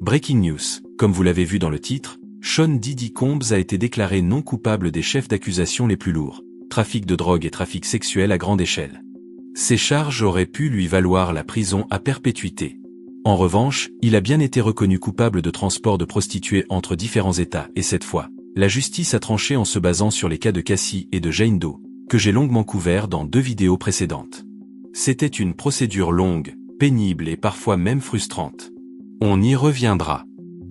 Breaking news, comme vous l'avez vu dans le titre, Sean Diddy Combs a été déclaré non coupable des chefs d'accusation les plus lourds, trafic de drogue et trafic sexuel à grande échelle. Ces charges auraient pu lui valoir la prison à perpétuité. En revanche, il a bien été reconnu coupable de transport de prostituées entre différents États et cette fois, la justice a tranché en se basant sur les cas de Cassie et de Jane Doe, que j'ai longuement couverts dans 2 vidéos précédentes. C'était une procédure longue, pénible et parfois même frustrante. On y reviendra.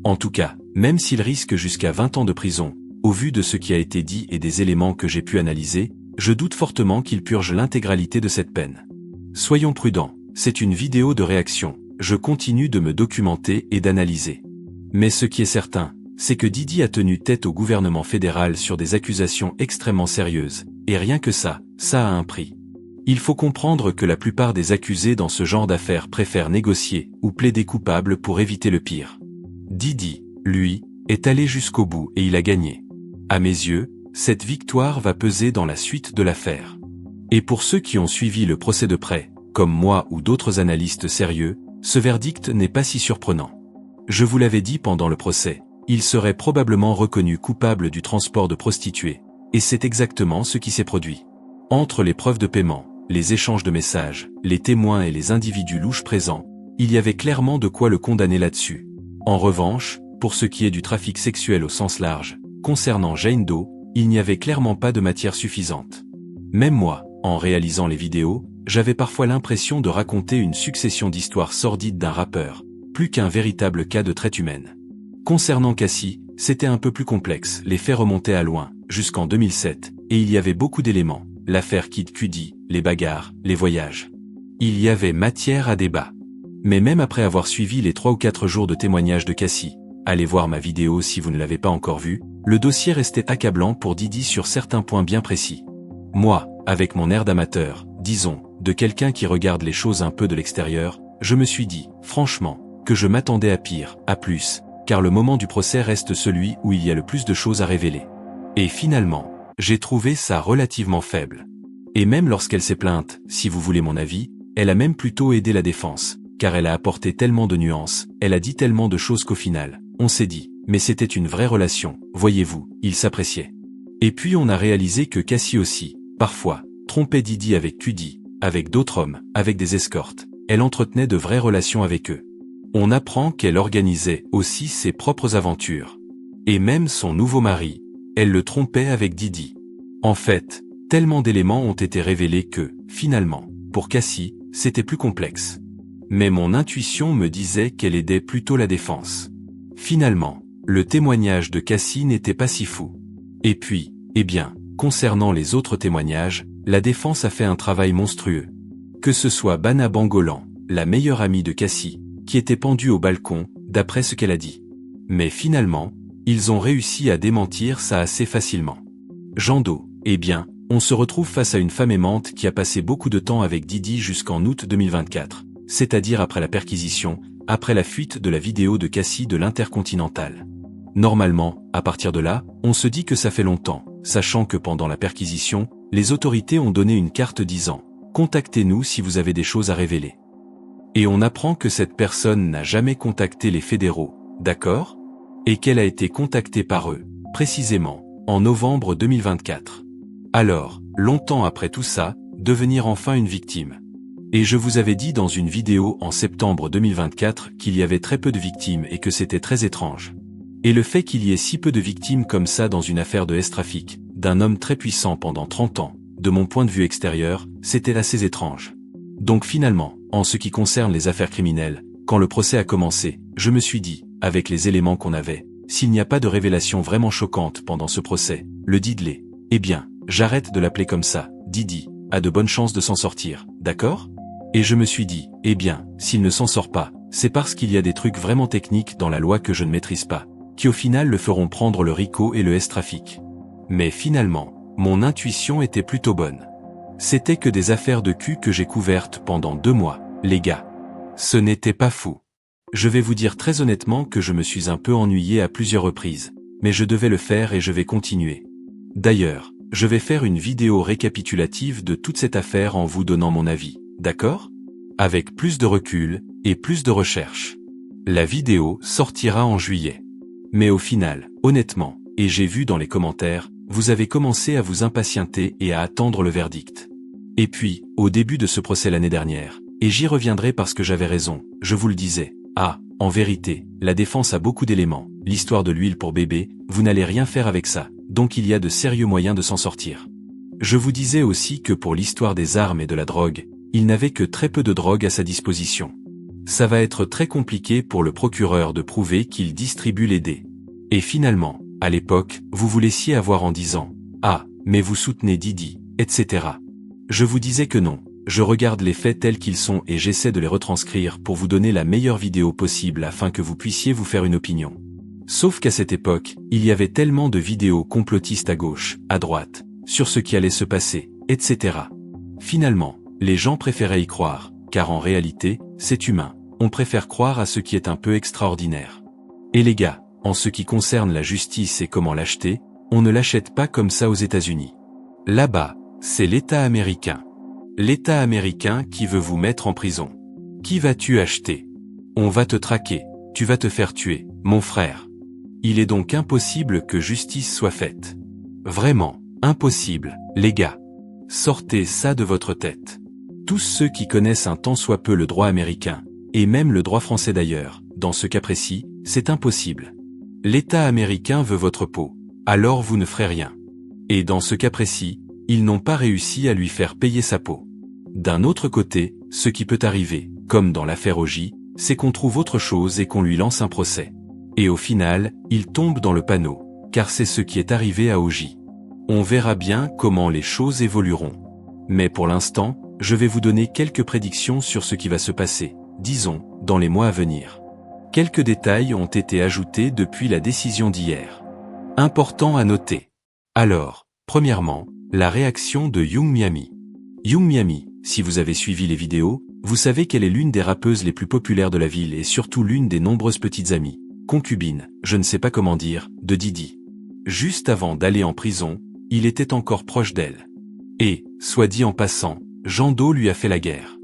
En tout cas, même s'il risque jusqu'à 20 ans de prison, au vu de ce qui a été dit et des éléments que j'ai pu analyser, je doute fortement qu'il purge l'intégralité de cette peine. Soyons prudents, c'est une vidéo de réaction, je continue de me documenter et d'analyser. Mais ce qui est certain, c'est que Diddy a tenu tête au gouvernement fédéral sur des accusations extrêmement sérieuses, et rien que ça a un prix. Il faut comprendre que la plupart des accusés dans ce genre d'affaires préfèrent négocier ou plaider coupable pour éviter le pire. Diddy, lui, est allé jusqu'au bout et il a gagné. À mes yeux, cette victoire va peser dans la suite de l'affaire. Et pour ceux qui ont suivi le procès de près, comme moi ou d'autres analystes sérieux, ce verdict n'est pas si surprenant. Je vous l'avais dit pendant le procès, il serait probablement reconnu coupable du transport de prostituées, et c'est exactement ce qui s'est produit. Entre les preuves de paiement, les échanges de messages, les témoins et les individus louches présents, il y avait clairement de quoi le condamner là-dessus. En revanche, pour ce qui est du trafic sexuel au sens large, concernant Jane Doe, il n'y avait clairement pas de matière suffisante. Même moi, en réalisant les vidéos, j'avais parfois l'impression de raconter une succession d'histoires sordides d'un rappeur, plus qu'un véritable cas de traite humaine. Concernant Cassie, c'était un peu plus complexe, les faits remontaient à loin, jusqu'en 2007, et il y avait beaucoup d'éléments. L'affaire Kid Cudi, les bagarres, les voyages. Il y avait matière à débat. Mais même après avoir suivi les 3 ou 4 jours de témoignages de Cassie, allez voir ma vidéo si vous ne l'avez pas encore vue, le dossier restait accablant pour Diddy sur certains points bien précis. Moi, avec mon air d'amateur, disons, de quelqu'un qui regarde les choses un peu de l'extérieur, je me suis dit, franchement, que je m'attendais à pire, à plus, car le moment du procès reste celui où il y a le plus de choses à révéler. Et finalement, j'ai trouvé ça relativement faible. Et même lorsqu'elle s'est plainte, si vous voulez mon avis, elle a même plutôt aidé la défense, car elle a apporté tellement de nuances, elle a dit tellement de choses qu'au final, on s'est dit, mais c'était une vraie relation, voyez-vous, ils s'appréciaient. Et puis on a réalisé que Cassie aussi, parfois, trompait Diddy avec Cudi, avec d'autres hommes, avec des escortes, elle entretenait de vraies relations avec eux. On apprend qu'elle organisait aussi ses propres aventures. Et même son nouveau mari, elle le trompait avec Diddy. En fait, tellement d'éléments ont été révélés que, finalement, pour Cassie, c'était plus complexe. Mais mon intuition me disait qu'elle aidait plutôt la défense. Finalement, le témoignage de Cassie n'était pas si fou. Et puis, concernant les autres témoignages, la défense a fait un travail monstrueux. Que ce soit Bana Bangolan, la meilleure amie de Cassie, qui était pendue au balcon, d'après ce qu'elle a dit. Mais finalement, ils ont réussi à démentir ça assez facilement. Jane Doe, on se retrouve face à une femme aimante qui a passé beaucoup de temps avec Diddy jusqu'en août 2024, c'est-à-dire après la perquisition, après la fuite de la vidéo de Cassie de l'Intercontinental. Normalement, à partir de là, on se dit que ça fait longtemps, sachant que pendant la perquisition, les autorités ont donné une carte disant « Contactez-nous si vous avez des choses à révéler ». Et on apprend que cette personne n'a jamais contacté les fédéraux, d'accord ? Et qu'elle a été contactée par eux, précisément, en novembre 2024. Alors, longtemps après tout ça, devenir enfin une victime. Et je vous avais dit dans une vidéo en septembre 2024 qu'il y avait très peu de victimes et que c'était très étrange. Et le fait qu'il y ait si peu de victimes comme ça dans une affaire de S-trafic, d'un homme très puissant pendant 30 ans, de mon point de vue extérieur, c'était assez étrange. Donc finalement, en ce qui concerne les affaires criminelles, quand le procès a commencé, je me suis dit, avec les éléments qu'on avait, s'il n'y a pas de révélation vraiment choquante pendant ce procès, le Didley, j'arrête de l'appeler comme ça, Diddy, a de bonnes chances de s'en sortir, d'accord ? Et je me suis dit, s'il ne s'en sort pas, c'est parce qu'il y a des trucs vraiment techniques dans la loi que je ne maîtrise pas, qui au final le feront prendre le RICO et le S-Trafic. Mais finalement, mon intuition était plutôt bonne. C'était que des affaires de cul que j'ai couvertes pendant 2 mois, les gars. Ce n'était pas fou. Je vais vous dire très honnêtement que je me suis un peu ennuyé à plusieurs reprises, mais je devais le faire et je vais continuer. D'ailleurs, je vais faire une vidéo récapitulative de toute cette affaire en vous donnant mon avis, d'accord ? Avec plus de recul et plus de recherche. La vidéo sortira en juillet. Mais au final, honnêtement, et j'ai vu dans les commentaires, vous avez commencé à vous impatienter et à attendre le verdict. Et puis, au début de ce procès l'année dernière, et j'y reviendrai parce que j'avais raison, je vous le disais, en vérité, la défense a beaucoup d'éléments, l'histoire de l'huile pour bébé, vous n'allez rien faire avec ça, donc il y a de sérieux moyens de s'en sortir. Je vous disais aussi que pour l'histoire des armes et de la drogue, il n'avait que très peu de drogue à sa disposition. Ça va être très compliqué pour le procureur de prouver qu'il distribue les dés. Et finalement, à l'époque, vous vous laissiez avoir en disant « Ah, mais vous soutenez Didi, etc. » Je vous disais que non, je regarde les faits tels qu'ils sont et j'essaie de les retranscrire pour vous donner la meilleure vidéo possible afin que vous puissiez vous faire une opinion. Sauf qu'à cette époque, il y avait tellement de vidéos complotistes à gauche, à droite, sur ce qui allait se passer, etc. Finalement, les gens préféraient y croire, car en réalité, c'est humain, on préfère croire à ce qui est un peu extraordinaire. Et les gars, en ce qui concerne la justice et comment l'acheter, on ne l'achète pas comme ça aux États-Unis. Là-bas, c'est l'État américain. L'État américain qui veut vous mettre en prison. Qui vas-tu acheter? On va te traquer, tu vas te faire tuer, mon frère. Il est donc impossible que justice soit faite. Vraiment, impossible, les gars. Sortez ça de votre tête. Tous ceux qui connaissent un tant soit peu le droit américain, et même le droit français d'ailleurs, dans ce cas précis, c'est impossible. L'État américain veut votre peau, alors vous ne ferez rien. Et dans ce cas précis, ils n'ont pas réussi à lui faire payer sa peau. D'un autre côté, ce qui peut arriver, comme dans l'affaire Oji, c'est qu'on trouve autre chose et qu'on lui lance un procès. Et au final, il tombe dans le panneau, car c'est ce qui est arrivé à Oji. On verra bien comment les choses évolueront. Mais pour l'instant, je vais vous donner quelques prédictions sur ce qui va se passer, disons, dans les mois à venir. Quelques détails ont été ajoutés depuis la décision d'hier. Important à noter. Alors, premièrement, la réaction de Young Miami. Young Miami, si vous avez suivi les vidéos, vous savez qu'elle est l'une des rappeuses les plus populaires de la ville et surtout l'une des nombreuses petites amies, concubines, je ne sais pas comment dire, de Didi. Juste avant d'aller en prison, il était encore proche d'elle. Et, soit dit en passant, Jean Do lui a fait la guerre.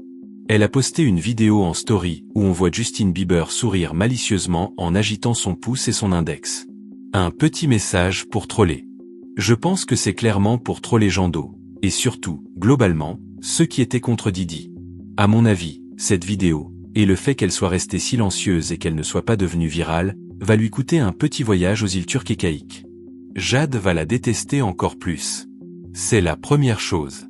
Elle a posté une vidéo en story où on voit Justin Bieber sourire malicieusement en agitant son pouce et son index. Un petit message pour troller. Je pense que c'est clairement pour troller Jean Do, et surtout, globalement, ceux qui étaient contre Didi. À mon avis, cette vidéo, et le fait qu'elle soit restée silencieuse et qu'elle ne soit pas devenue virale, va lui coûter un petit voyage aux îles Turques et Caïques. Jade va la détester encore plus. C'est la première chose.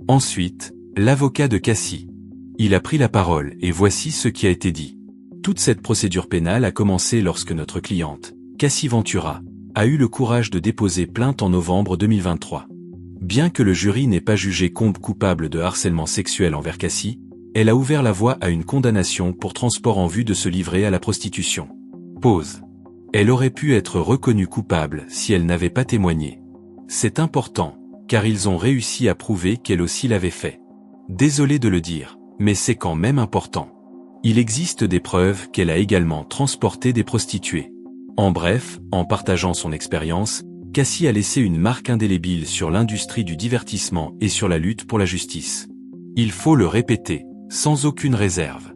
Ensuite, l'avocat de Cassie. Il a pris la parole et voici ce qui a été dit. Toute cette procédure pénale a commencé lorsque notre cliente, Cassie Ventura, a eu le courage de déposer plainte en novembre 2023. Bien que le jury n'ait pas jugé Combe coupable de harcèlement sexuel envers Cassie, elle a ouvert la voie à une condamnation pour transport en vue de se livrer à la prostitution. Pause. Elle aurait pu être reconnue coupable si elle n'avait pas témoigné. C'est important, car ils ont réussi à prouver qu'elle aussi l'avait fait. Désolé de le dire, mais c'est quand même important. Il existe des preuves qu'elle a également transporté des prostituées. En bref, en partageant son expérience, Cassie a laissé une marque indélébile sur l'industrie du divertissement et sur la lutte pour la justice. Il faut le répéter, sans aucune réserve.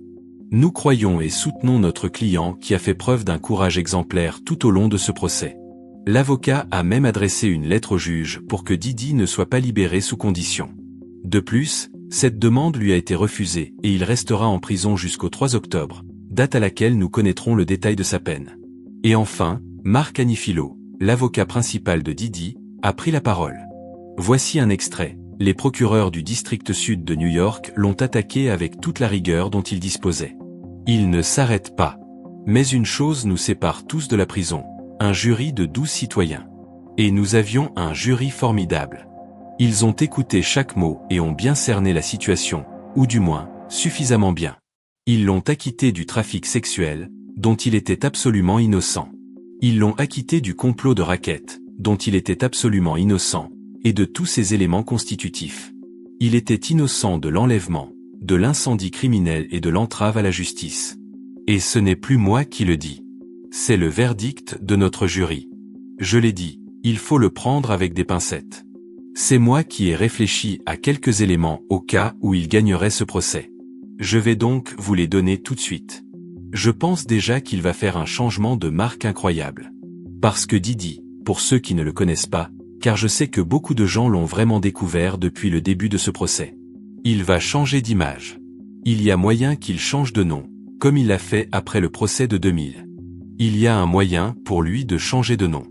Nous croyons et soutenons notre client qui a fait preuve d'un courage exemplaire tout au long de ce procès. L'avocat a même adressé une lettre au juge pour que Didi ne soit pas libéré sous condition. De plus, cette demande lui a été refusée et il restera en prison jusqu'au 3 octobre, date à laquelle nous connaîtrons le détail de sa peine. Et enfin, Marc Anifilo, l'avocat principal de Didi, a pris la parole. Voici un extrait. Les procureurs du district sud de New York l'ont attaqué avec toute la rigueur dont ils disposaient. Ils ne s'arrêtent pas. Mais une chose nous sépare tous de la prison, un jury de 12 citoyens. Et nous avions un jury formidable. Ils ont écouté chaque mot et ont bien cerné la situation, ou du moins, suffisamment bien. Ils l'ont acquitté du trafic sexuel, dont il était absolument innocent. Ils l'ont acquitté du complot de raquettes, dont il était absolument innocent, et de tous ces éléments constitutifs. Il était innocent de l'enlèvement, de l'incendie criminel et de l'entrave à la justice. Et ce n'est plus moi qui le dis. C'est le verdict de notre jury. Je l'ai dit, il faut le prendre avec des pincettes. C'est moi qui ai réfléchi à quelques éléments au cas où il gagnerait ce procès. Je vais donc vous les donner tout de suite. Je pense déjà qu'il va faire un changement de marque incroyable. Parce que Didi, pour ceux qui ne le connaissent pas, car je sais que beaucoup de gens l'ont vraiment découvert depuis le début de ce procès. Il va changer d'image. Il y a moyen qu'il change de nom, comme il l'a fait après le procès de 2000. Il y a un moyen pour lui de changer de nom.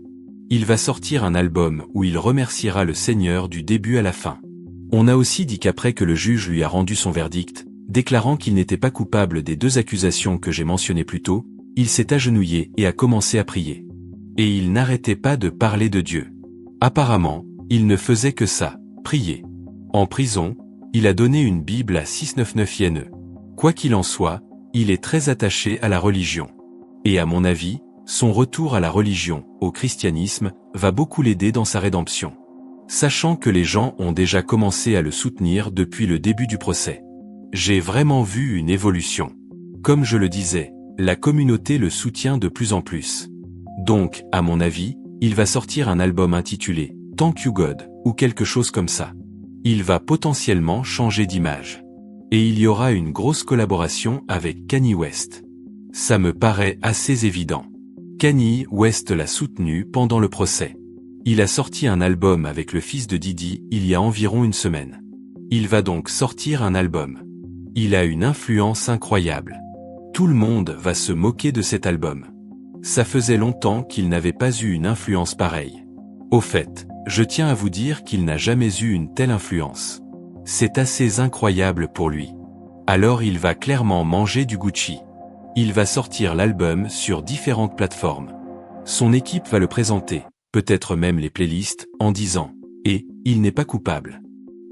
Il va sortir un album où il remerciera le Seigneur du début à la fin. On a aussi dit qu'après que le juge lui a rendu son verdict, déclarant qu'il n'était pas coupable des 2 accusations que j'ai mentionnées plus tôt, il s'est agenouillé et a commencé à prier. Et il n'arrêtait pas de parler de Dieu. Apparemment, il ne faisait que ça, prier. En prison, il a donné une Bible à 699 Yene. Quoi qu'il en soit, il est très attaché à la religion. Et à mon avis, son retour à la religion, au christianisme, va beaucoup l'aider dans sa rédemption. Sachant que les gens ont déjà commencé à le soutenir depuis le début du procès. J'ai vraiment vu une évolution. Comme je le disais, la communauté le soutient de plus en plus. Donc, à mon avis, il va sortir un album intitulé « Thank You God » ou quelque chose comme ça. Il va potentiellement changer d'image. Et il y aura une grosse collaboration avec Kanye West. Ça me paraît assez évident. Kanye West l'a soutenu pendant le procès. Il a sorti un album avec le fils de Didi il y a environ une semaine. Il va donc sortir un album. Il a une influence incroyable. Tout le monde va se moquer de cet album. Ça faisait longtemps qu'il n'avait pas eu une influence pareille. Au fait, je tiens à vous dire qu'il n'a jamais eu une telle influence. C'est assez incroyable pour lui. Alors il va clairement manger du Gucci. Il va sortir l'album sur différentes plateformes. Son équipe va le présenter, peut-être même les playlists, en disant « Et, il n'est pas coupable.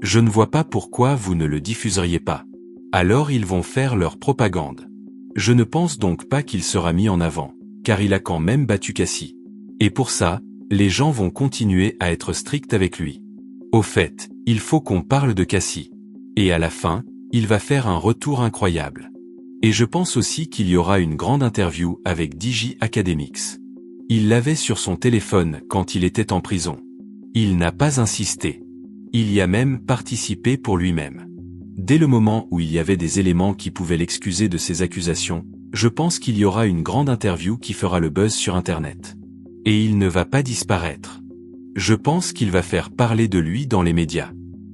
Je ne vois pas pourquoi vous ne le diffuseriez pas. » Alors ils vont faire leur propagande. Je ne pense donc pas qu'il sera mis en avant, car il a quand même battu Cassie. Et pour ça, les gens vont continuer à être stricts avec lui. Au fait, il faut qu'on parle de Cassie. Et à la fin, il va faire un retour incroyable. Et je pense aussi qu'il y aura une grande interview avec DJ Academics. Il l'avait sur son téléphone quand il était en prison. Il n'a pas insisté. Il y a même participé pour lui-même. Dès le moment où il y avait des éléments qui pouvaient l'excuser de ses accusations, je pense qu'il y aura une grande interview qui fera le buzz sur Internet. Et il ne va pas disparaître. Je pense qu'il va faire parler de lui dans les médias.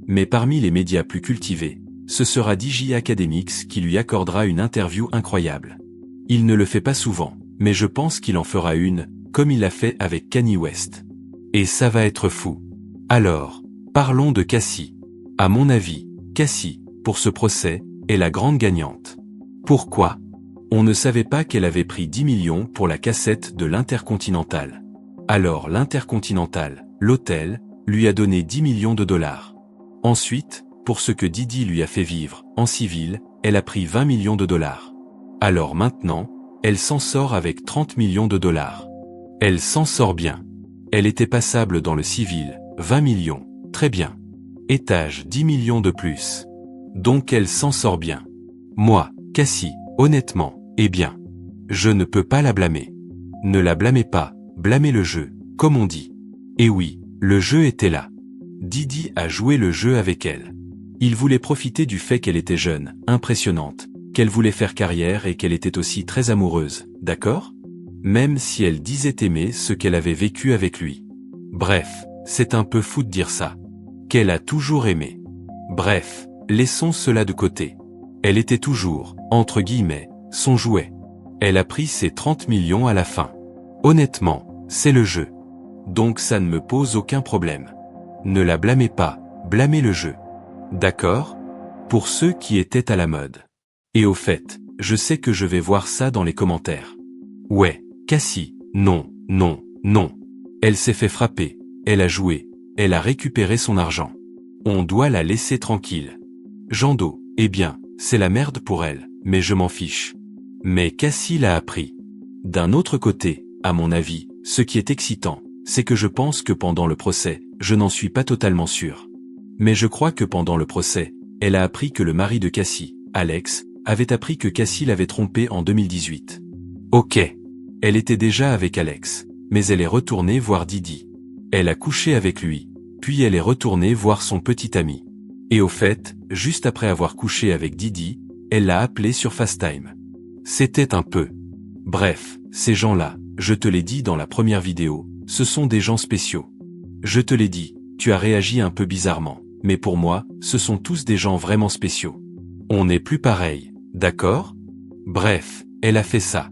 Mais parmi les médias plus cultivés, ce sera DJ Academics qui lui accordera une interview incroyable. Il ne le fait pas souvent, mais je pense qu'il en fera une, comme il l'a fait avec Kanye West. Et ça va être fou. Alors, parlons de Cassie. À mon avis, Cassie, pour ce procès, est la grande gagnante. Pourquoi ? On ne savait pas qu'elle avait pris 10 millions pour la cassette de l'Intercontinental. Alors l'Intercontinental, l'hôtel, lui a donné 10 millions de dollars. Ensuite, pour ce que Didi lui a fait vivre, en civil, elle a pris 20 millions de dollars. Alors maintenant, elle s'en sort avec 30 millions de dollars. Elle s'en sort bien. Elle était passable dans le civil, 20 millions, très bien. Étage 10 millions de plus. Donc elle s'en sort bien. Moi, Cassie, honnêtement, eh bien, je ne peux pas la blâmer. Ne la blâmez pas, blâmez le jeu, comme on dit. Et oui, le jeu était là. Didi a joué le jeu avec elle. Il voulait profiter du fait qu'elle était jeune, impressionnante, qu'elle voulait faire carrière et qu'elle était aussi très amoureuse, d'accord ? Même si elle disait aimer ce qu'elle avait vécu avec lui. Bref, c'est un peu fou de dire ça. Qu'elle a toujours aimé. Bref, laissons cela de côté. Elle était toujours, entre guillemets, son jouet. Elle a pris ses 30 millions à la fin. Honnêtement, c'est le jeu. Donc ça ne me pose aucun problème. Ne la blâmez pas, blâmez le jeu. D'accord ? Pour ceux qui étaient à la mode. Et au fait, je sais que je vais voir ça dans les commentaires. Ouais, Cassie, non, non, non. Elle s'est fait frapper, elle a joué, elle a récupéré son argent. On doit la laisser tranquille. Jando, eh bien, c'est la merde pour elle, mais je m'en fiche. Mais Cassie l'a appris. D'un autre côté, à mon avis, ce qui est excitant, c'est que je pense que pendant le procès, je n'en suis pas totalement sûr. Mais je crois que pendant le procès, elle a appris que le mari de Cassie, Alex, avait appris que Cassie l'avait trompée en 2018. Ok. Elle était déjà avec Alex, mais elle est retournée voir Didi. Elle a couché avec lui, puis elle est retournée voir son petit ami. Et au fait, juste après avoir couché avec Didi, elle l'a appelé sur FaceTime. C'était un peu. Bref, ces gens-là, je te l'ai dit dans la première vidéo, ce sont des gens spéciaux. Je te l'ai dit, tu as réagi un peu bizarrement, mais pour moi, ce sont tous des gens vraiment spéciaux. On n'est plus pareil, d'accord? Bref, elle a fait ça.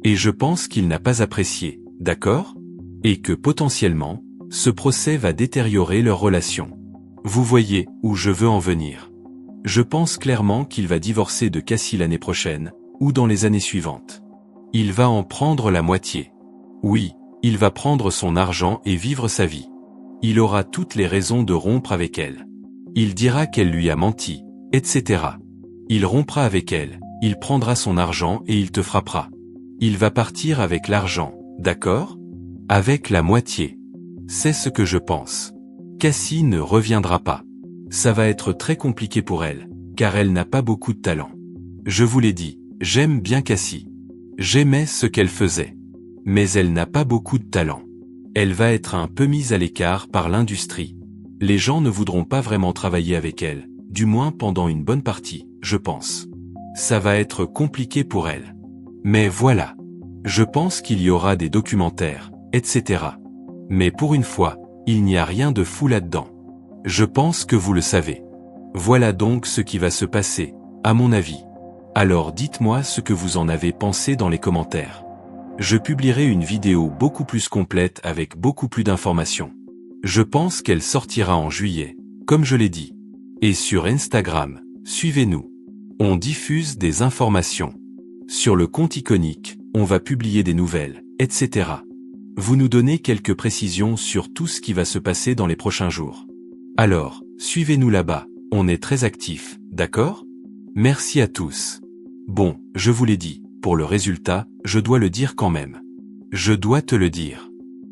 Et je pense qu'il n'a pas apprécié, d'accord? Et que potentiellement, ce procès va détériorer leur relation. Vous voyez où je veux en venir. Je pense clairement qu'il va divorcer de Cassie l'année prochaine, ou dans les années suivantes. Il va en prendre la moitié. Oui, il va prendre son argent et vivre sa vie. Il aura toutes les raisons de rompre avec elle. Il dira qu'elle lui a menti, etc. Il rompra avec elle, il prendra son argent et il te frappera. Il va partir avec l'argent, d'accord? Avec la moitié. C'est ce que je pense. Cassie ne reviendra pas. Ça va être très compliqué pour elle, car elle n'a pas beaucoup de talent. Je vous l'ai dit, j'aime bien Cassie. J'aimais ce qu'elle faisait. Mais elle n'a pas beaucoup de talent. Elle va être un peu mise à l'écart par l'industrie. Les gens ne voudront pas vraiment travailler avec elle, du moins pendant une bonne partie, je pense. Ça va être compliqué pour elle. Mais voilà. Je pense qu'il y aura des documentaires, etc. Mais pour une fois, il n'y a rien de fou là-dedans. Je pense que vous le savez. Voilà donc ce qui va se passer, à mon avis. Alors dites-moi ce que vous en avez pensé dans les commentaires. Je publierai une vidéo beaucoup plus complète avec beaucoup plus d'informations. Je pense qu'elle sortira en juillet, comme je l'ai dit. Et sur Instagram, suivez-nous. On diffuse des informations. Sur le compte iconique, on va publier des nouvelles, etc. Vous nous donnez quelques précisions sur tout ce qui va se passer dans les prochains jours. Alors, suivez-nous là-bas, on est très actifs, d'accord? Merci à tous. Bon, je vous l'ai dit, pour le résultat, je dois le dire quand même. Je dois te le dire.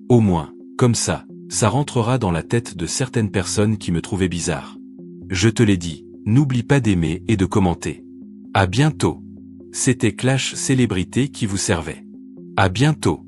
Au moins, comme ça rentrera dans la tête de certaines personnes qui me trouvaient bizarre. Je te l'ai dit, n'oublie pas d'aimer et de commenter. À bientôt. C'était Clash Célébrité qui vous servait. À bientôt.